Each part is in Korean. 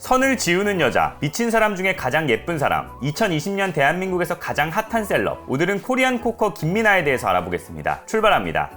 선을 지우는 여자, 미친 사람 중에 가장 예쁜 사람, 2020년 대한민국에서 가장 핫한 셀럽. 오늘은 코리안 코커 김민아에 대해서 알아보겠습니다. 출발합니다.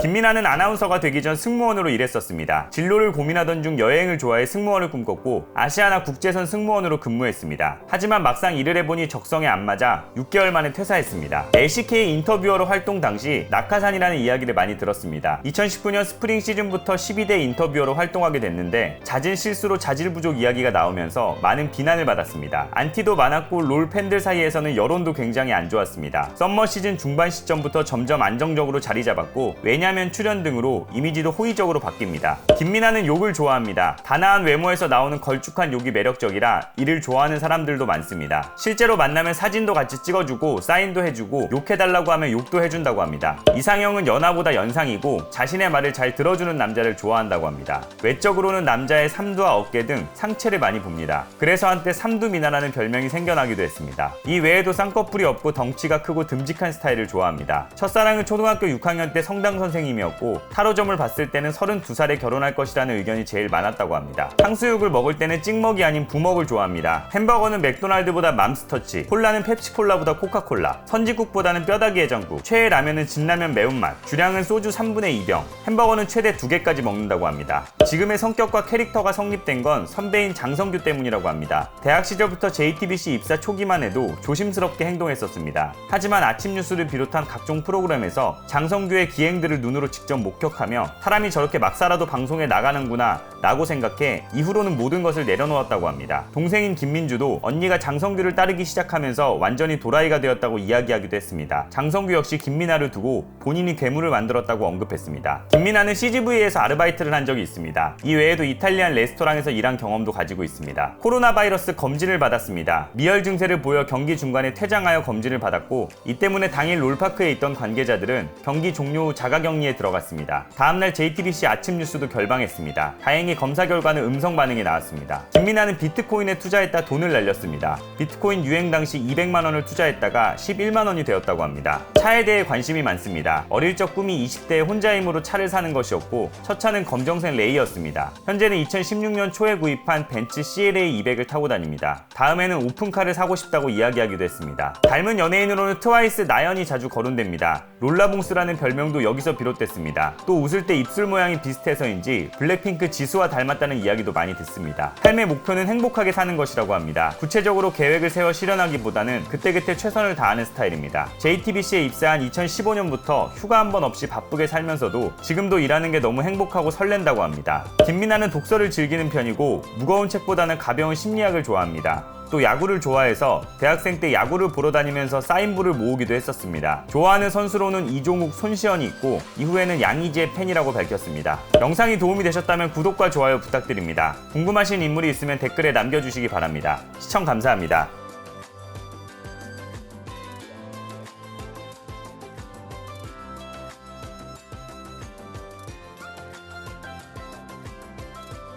김민아는 아나운서가 되기 전 승무원으로 일했었습니다. 진로를 고민하던 중 여행을 좋아해 승무원을 꿈꿨고 아시아나 국제선 승무원으로 근무했습니다. 하지만 막상 일을 해보니 적성에 안 맞아 6개월 만에 퇴사했습니다. LCK 인터뷰어로 활동 당시 낙하산이라는 이야기를 많이 들었습니다. 2019년 스프링 시즌부터 12대 인터뷰어로 활동하게 됐는데 잦은 실수로 자질 부족 이야기가 나오면서 많은 비난을 받았습니다. 안티도 많았고 롤 팬들 사이에서는 여론도 굉장히 안 좋았습니다. 썸머 시즌 중반 시점부터 점점 안정적으로 자리 잡았고 왜냐하면 출연 등으로 이미지도 호의적으로 바뀝니다. 김민아는 욕을 좋아합니다. 단아한 외모에서 나오는 걸쭉한 욕이 매력적이라 이를 좋아하는 사람들도 많습니다. 실제로 만나면 사진도 같이 찍어주고 사인도 해주고 욕해달라고 하면 욕도 해준다고 합니다. 이상형은 연하보다 연상이고 자신의 말을 잘 들어주는 남자를 좋아한다고 합니다. 외적으로는 남자의 삼두와 어깨 등 상체를 많이 봅니다. 그래서 한때 삼두미나라는 별명이 생겨나기도 했습니다. 이 외에도 쌍꺼풀이 없고 덩치가 크고 듬직한 스타일을 좋아합니다. 첫사랑은 초등학교 6학년 때 성당 선생님이었고 타로점을 봤을 때는 32살에 결혼할 것이라는 의견이 제일 많았다고 합니다. 탕수육을 먹을 때는 찍먹이 아닌 부먹을 좋아합니다. 햄버거는 맥도날드보다 맘스터치, 콜라는 펩시콜라보다 코카콜라, 선지국보다는 뼈다귀 해장국, 최애 라면은 진라면 매운맛, 주량은 소주 3분의 2병, 햄버거는 최대 2개까지 먹는다고 합니다. 지금의 성격과 캐릭터가 성립된 건 선배인 장성규 때문이라고 합니다. 대학 시절부터 JTBC 입사 초기만 해도 조심스럽게 행동했었습니다. 하지만 아침 뉴스를 비롯한 각종 프로그램에서 장성규의 기행들을 눈으로 직접 목격하며 사람이 저렇게 막 살아도 방송에 나가는구나 라고 생각해 이후로는 모든 것을 내려놓았다고 합니다. 동생인 김민주도 언니가 장성규를 따르기 시작하면서 완전히 도라이가 되었다고 이야기하기도 했습니다. 장성규 역시 김민아를 두고 본인이 괴물을 만들었다고 언급했습니다. 김민아는 CGV에서 아르바이트를 한 적이 있습니다. 이 외에도 이탈리안 레스토랑에서 일한 경험도 가지고 있습니다. 코로나 바이러스 검진을 받았습니다. 미열 증세를 보여 경기 중간에 퇴장하여 검진을 받았고 이 때문에 당일 롤파크에 있던 관계자들은 경기 종료 후 자가격리에 들어갔습니다. 다음날 JTBC 아침 뉴스도 결방했습니다. 다행히 검사 결과는 음성 반응이 나왔습니다. 김민아는 비트코인에 투자했다 돈을 날렸습니다. 비트코인 유행 당시 200만 원을 투자했다가 11만 원이 되었다고 합니다. 차에 대해 관심이 많습니다. 어릴 적 꿈이 20대에 혼자 힘으로 차를 사는 것이었고 첫 차는 검정색 레이였습니다. 현재는 2016년 초에 구입한 벤츠 CLA 200을 타고 다닙니다. 다음에는 오픈카를 사고 싶다고 이야기하기도 했습니다. 닮은 연예인으로는 트와이스 나연이 자주 거론됩니다. 롤라봉스라는 별명도 여기서 비롯됐습니다. 또 웃을 때 입술 모양이 비슷해서인지 블랙핑크 지수와 닮았다는 이야기도 많이 듣습니다. 삶의 목표는 행복하게 사는 것이라고 합니다. 구체적으로 계획을 세워 실현하기보다는 그때그때 최선을 다하는 스타일입니다. JTBC에 입사한 2015년부터 휴가 한 번 없이 바쁘게 살면서도 지금도 일하는 게 너무 행복하고 설렌다고 합니다. 김민아는 독서를 즐기는 편이고 무거운 책보다는 가벼운 심리학을 좋아합니다. 또 야구를 좋아해서 대학생 때 야구를 보러 다니면서 사인볼을 모으기도 했었습니다. 좋아하는 선수로는 이종욱, 손시현이 있고 이후에는 양의지의 팬이라고 밝혔습니다. 영상이 도움이 되셨다면 구독과 좋아요 부탁드립니다. 궁금하신 인물이 있으면 댓글에 남겨주시기 바랍니다. 시청 감사합니다.